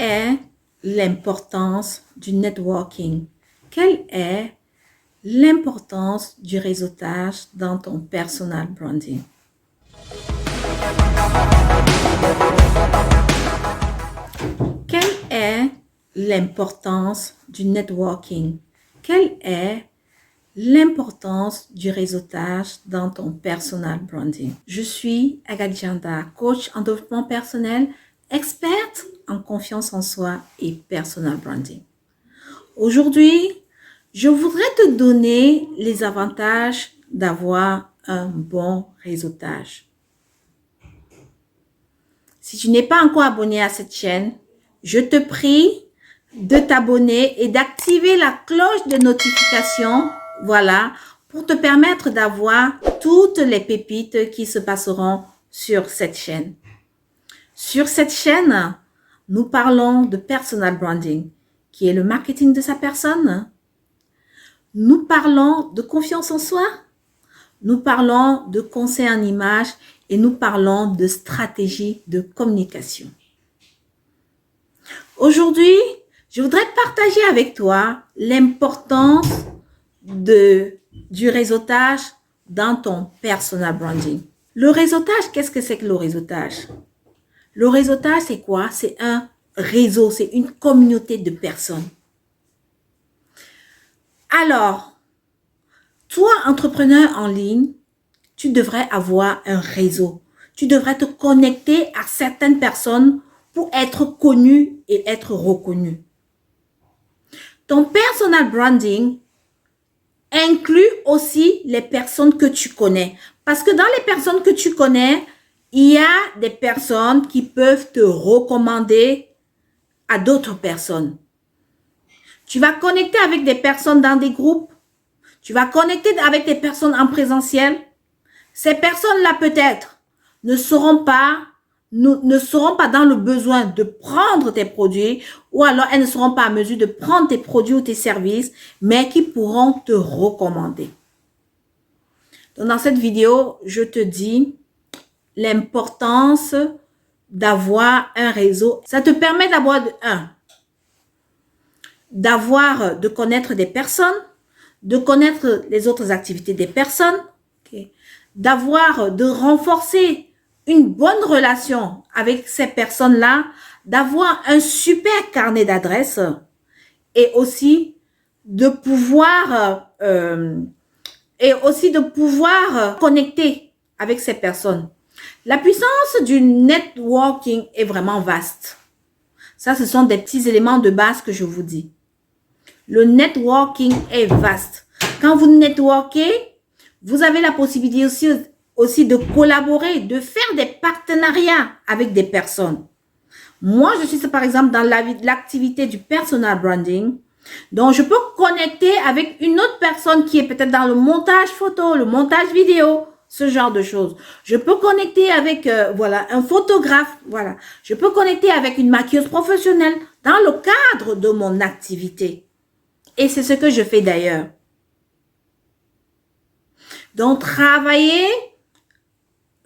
est l'importance du networking? Quelle est l'importance du réseautage dans ton personal branding? Quelle est l'importance du networking? Quelle est l'importance du réseautage dans ton personal branding? Je suis Agathe Janda, coach en développement personnel, experte en confiance en soi et personal branding. Aujourd'hui, je voudrais te donner les avantages d'avoir un bon réseautage. Si tu n'es pas encore abonné à cette chaîne, je te prie de t'abonner et d'activer la cloche de notification, voilà, pour te permettre d'avoir toutes les pépites qui se passeront sur cette chaîne. Sur cette chaîne, nous parlons de personal branding, qui est le marketing de sa personne. Nous parlons de confiance en soi. Nous parlons de conseils en images et nous parlons de stratégie de communication. Aujourd'hui, je voudrais partager avec toi l'importance du réseautage dans ton personal branding. Le réseautage, qu'est-ce que c'est que le réseautage? Le réseautage, c'est quoi? C'est un réseau, c'est une communauté de personnes. Alors, toi, entrepreneur en ligne, tu devrais avoir un réseau. Tu devrais te connecter à certaines personnes pour être connu et être reconnu. Ton personal branding inclut aussi les personnes que tu connais. Parce que dans les personnes que tu connais, il y a des personnes qui peuvent te recommander à d'autres personnes. Tu vas connecter avec des personnes dans des groupes. Tu vas connecter avec des personnes en présentiel. Ces personnes-là peut-être ne seront pas dans le besoin de prendre tes produits ou alors elles ne seront pas à mesure de prendre tes produits ou tes services, mais qui pourront te recommander. Donc, dans cette vidéo, je te dis l'importance d'avoir un réseau. Ça te permet de connaître des personnes, de connaître les autres activités des personnes, okay, de renforcer une bonne relation avec ces personnes-là, d'avoir un super carnet d'adresses et aussi de pouvoir connecter avec ces personnes. La puissance du networking est vraiment vaste. Ça, ce sont des petits éléments de base que je vous dis. Le networking est vaste. Quand vous networkez, vous avez la possibilité aussi de collaborer, de faire des partenariats avec des personnes. Moi, je suis par exemple dans l'activité du personal branding. Donc, je peux connecter avec une autre personne qui est peut-être dans le montage photo, le montage vidéo, ce genre de choses. Je peux connecter avec un photographe, voilà. Je peux connecter avec une maquilleuse professionnelle dans le cadre de mon activité. Et c'est ce que je fais d'ailleurs. Donc, travailler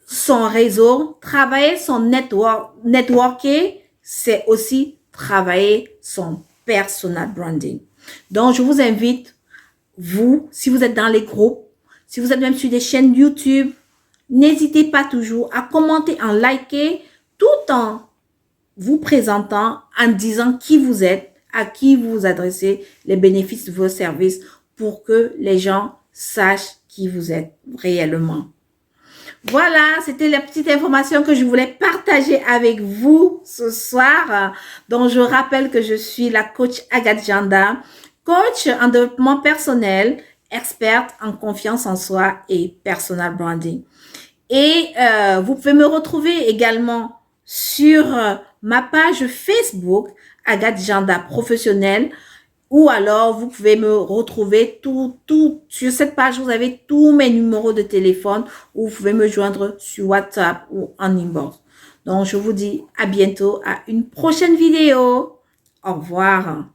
son réseau, travailler son networking, c'est aussi travailler son personal branding. Donc, je vous invite, vous, si vous êtes dans les groupes, si vous êtes même sur des chaînes YouTube, n'hésitez pas toujours à commenter, en liker, tout en vous présentant, en disant qui vous êtes, à qui vous vous adressez, les bénéfices de vos services pour que les gens sachent qui vous êtes réellement. Voilà, c'était la petite information que je voulais partager avec vous ce soir. Donc, je rappelle que je suis la coach Agathe Janda, coach en développement personnel, experte en confiance en soi et personal branding. Et vous pouvez me retrouver également sur ma page Facebook, Agathe Janda professionnelle, ou alors vous pouvez me retrouver sur cette page, vous avez tous mes numéros de téléphone, ou vous pouvez me joindre sur WhatsApp ou en inbox. Donc, je vous dis à bientôt à une prochaine vidéo. Au revoir.